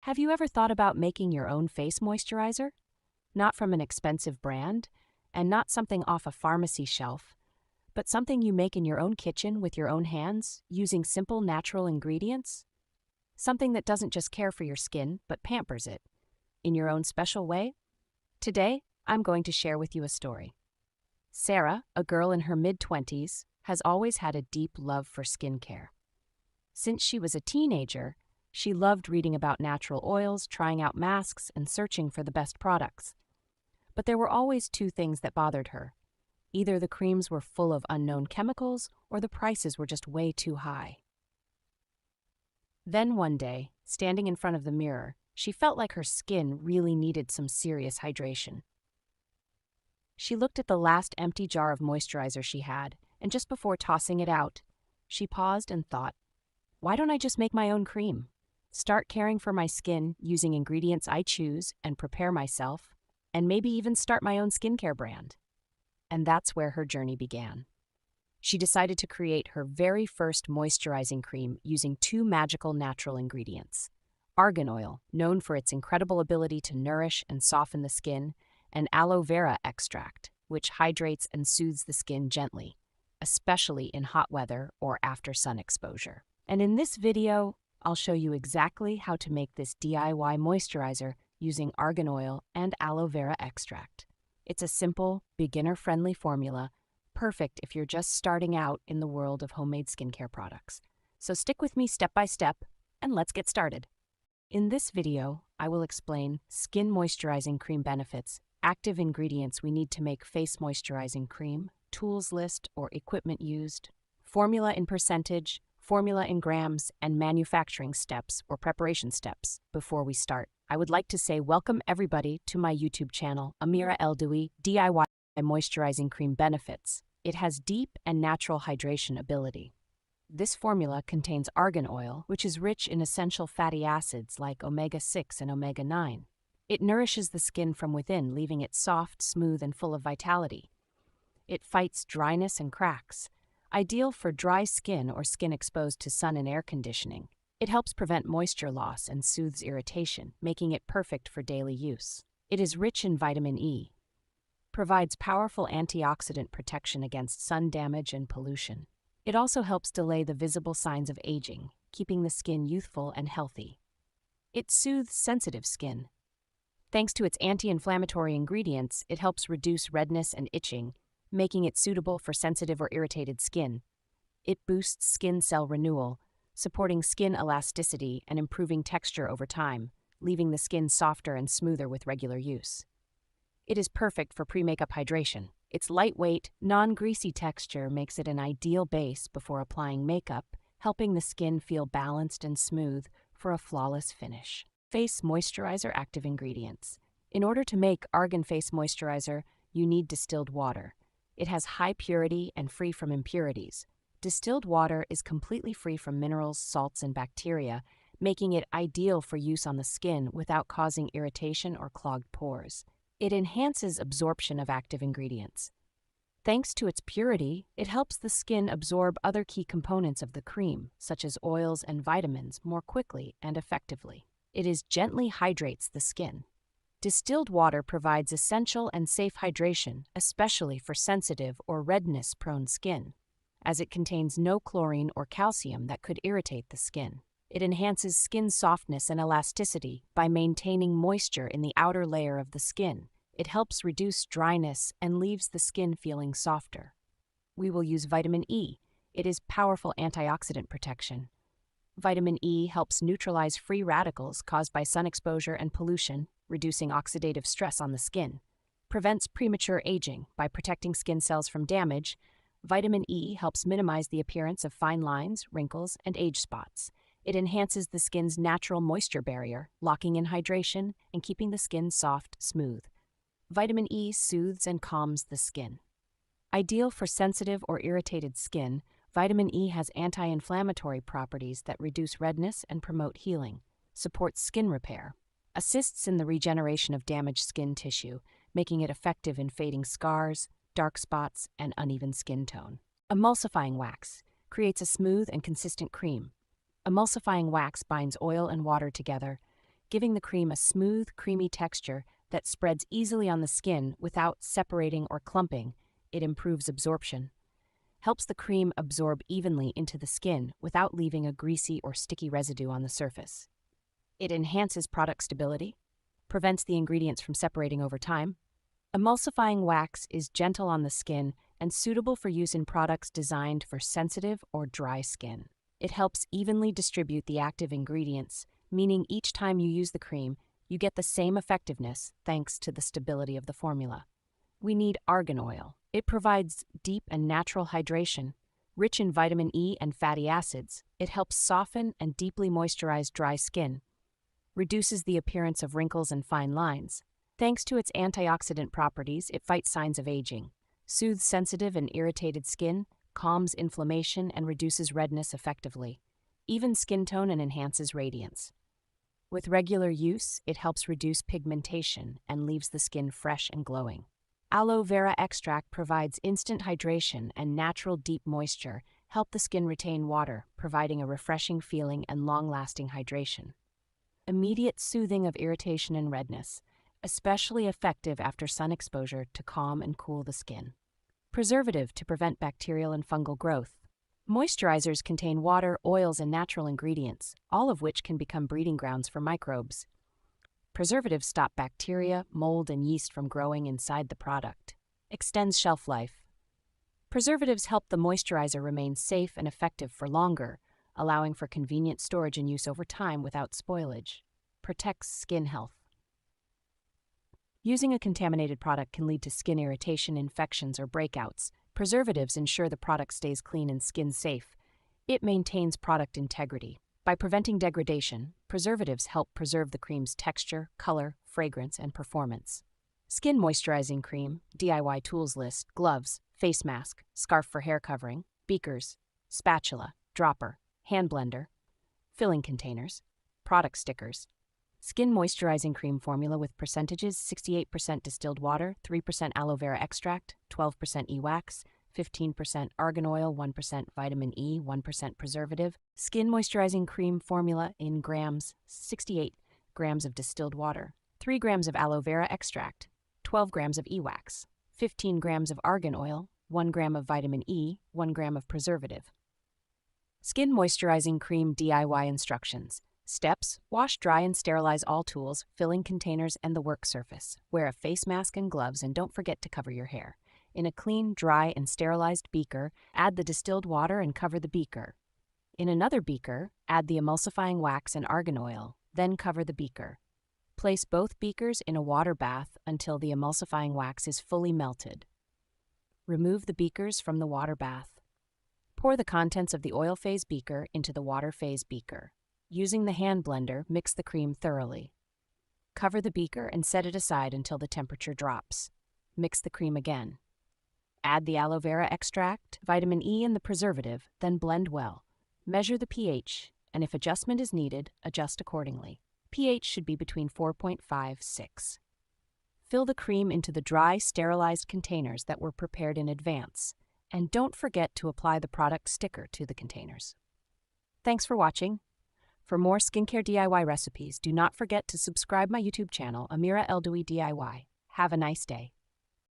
Have you ever thought about making your own face moisturizer? Not from an expensive brand, and not something off a pharmacy shelf, but something you make in your own kitchen with your own hands, using simple natural ingredients? Something that doesn't just care for your skin, but pampers it, in your own special way? Today, I'm going to share with you a story. Sarah, a girl in her mid-20s, has always had a deep love for skincare. Since she was a teenager, she loved reading about natural oils, trying out masks, and searching for the best products. But there were always two things that bothered her. Either the creams were full of unknown chemicals, or the prices were just way too high. Then one day, standing in front of the mirror, she felt like her skin really needed some serious hydration. She looked at the last empty jar of moisturizer she had, and just before tossing it out, she paused and thought, why don't I just make my own cream? Start caring for my skin using ingredients I choose and prepare myself, and maybe even start my own skincare brand. And that's where her journey began. She decided to create her very first moisturizing cream using two magical natural ingredients: argan oil, known for its incredible ability to nourish and soften the skin, and aloe vera extract, which hydrates and soothes the skin gently, especially in hot weather or after sun exposure. And in this video, I'll show you exactly how to make this DIY moisturizer using argan oil and aloe vera extract. It's a simple, beginner-friendly formula, perfect if you're just starting out in the world of homemade skincare products. So stick with me step by step, and let's get started. In this video, I will explain skin moisturizing cream benefits, active ingredients we need to make face moisturizing cream, tools list or equipment used, formula in percentage, formula in grams, and manufacturing steps or preparation steps. Before we start, I would like to say welcome everybody to my YouTube channel, Amira Eldoui DIY Moisturizing Cream Benefits. It has deep and natural hydration ability. This formula contains argan oil, which is rich in essential fatty acids like omega-6 and omega-9. It nourishes the skin from within, leaving it soft, smooth, and full of vitality. It fights dryness and cracks, ideal for dry skin or skin exposed to sun and air conditioning. It helps prevent moisture loss and soothes irritation, making it perfect for daily use. It is rich in vitamin E, provides powerful antioxidant protection against sun damage and pollution. It also helps delay the visible signs of aging, keeping the skin youthful and healthy. It soothes sensitive skin. Thanks to its anti-inflammatory ingredients, it helps reduce redness and itching, making it suitable for sensitive or irritated skin. It boosts skin cell renewal, supporting skin elasticity and improving texture over time, leaving the skin softer and smoother with regular use. It is perfect for pre-makeup hydration. Its lightweight, non-greasy texture makes it an ideal base before applying makeup, helping the skin feel balanced and smooth for a flawless finish. Face moisturizer active ingredients. In order to make argan face moisturizer, you need distilled water. It has high purity and free from impurities. Distilled water is completely free from minerals, salts, and bacteria, making it ideal for use on the skin without causing irritation or clogged pores. It enhances absorption of active ingredients. Thanks to its purity, it helps the skin absorb other key components of the cream, such as oils and vitamins, more quickly and effectively. It gently hydrates the skin. Distilled water provides essential and safe hydration, especially for sensitive or redness-prone skin, as it contains no chlorine or calcium that could irritate the skin. It enhances skin softness and elasticity by maintaining moisture in the outer layer of the skin. It helps reduce dryness and leaves the skin feeling softer. We will use vitamin E. It is powerful antioxidant protection. Vitamin E helps neutralize free radicals caused by sun exposure and pollution, reducing oxidative stress on the skin. Prevents premature aging by protecting skin cells from damage. Vitamin E helps minimize the appearance of fine lines, wrinkles, and age spots. It enhances the skin's natural moisture barrier, locking in hydration and keeping the skin soft, smooth. Vitamin E soothes and calms the skin. Ideal for sensitive or irritated skin, vitamin E has anti-inflammatory properties that reduce redness and promote healing, supports skin repair, assists in the regeneration of damaged skin tissue, making it effective in fading scars, dark spots, and uneven skin tone. Emulsifying wax creates a smooth and consistent cream. Emulsifying wax binds oil and water together, giving the cream a smooth, creamy texture that spreads easily on the skin without separating or clumping. It improves absorption. Helps the cream absorb evenly into the skin without leaving a greasy or sticky residue on the surface. It enhances product stability, prevents the ingredients from separating over time. Emulsifying wax is gentle on the skin and suitable for use in products designed for sensitive or dry skin. It helps evenly distribute the active ingredients, meaning each time you use the cream, you get the same effectiveness thanks to the stability of the formula. We need argan oil. It provides deep and natural hydration. Rich in vitamin E and fatty acids, it helps soften and deeply moisturize dry skin, reduces the appearance of wrinkles and fine lines. Thanks to its antioxidant properties, it fights signs of aging, soothes sensitive and irritated skin, calms inflammation, and reduces redness effectively, evens skin tone and enhances radiance. With regular use, it helps reduce pigmentation and leaves the skin fresh and glowing. Aloe vera extract provides instant hydration and natural deep moisture, help the skin retain water, providing a refreshing feeling and long-lasting hydration. Immediate soothing of irritation and redness, especially effective after sun exposure to calm and cool the skin. Preservative to prevent bacterial and fungal growth. Moisturizers contain water, oils, and natural ingredients, all of which can become breeding grounds for microbes. Preservatives stop bacteria, mold, and yeast from growing inside the product. Extends shelf life. Preservatives help the moisturizer remain safe and effective for longer, allowing for convenient storage and use over time without spoilage. Protects skin health. Using a contaminated product can lead to skin irritation, infections, or breakouts. Preservatives ensure the product stays clean and skin safe. It maintains product integrity. By preventing degradation, preservatives help preserve the cream's texture, color, fragrance, and performance. Skin moisturizing cream, DIY tools list, gloves, face mask, scarf for hair covering, beakers, spatula, dropper, hand blender, filling containers, product stickers. Skin moisturizing cream formula with percentages: 68% distilled water, 3% aloe vera extract, 12% e-wax, 15% argan oil, 1% vitamin E, 1% preservative. Skin moisturizing cream formula in grams: 68 grams of distilled water, 3 grams of aloe vera extract, 12 grams of e-wax, 15 grams of argan oil, 1 gram of vitamin E, 1 gram of preservative. Skin moisturizing cream DIY instructions. Steps: wash, dry, and sterilize all tools, filling containers, and the work surface. Wear a face mask and gloves, and don't forget to cover your hair. In a clean, dry, and sterilized beaker, add the distilled water and cover the beaker. In another beaker, add the emulsifying wax and argan oil, then cover the beaker. Place both beakers in a water bath until the emulsifying wax is fully melted. Remove the beakers from the water bath. Pour the contents of the oil phase beaker into the water phase beaker. Using the hand blender, mix the cream thoroughly. Cover the beaker and set it aside until the temperature drops. Mix the cream again. Add the aloe vera extract, vitamin E, and the preservative, then blend well. Measure the pH, and if adjustment is needed, adjust accordingly. pH should be between 4.5–6. Fill the cream into the dry, sterilized containers that were prepared in advance, and don't forget to apply the product sticker to the containers. Thanks for watching. For more skincare DIY recipes, do not forget to subscribe my YouTube channel, Amira Eldoui DIY. Have a nice day.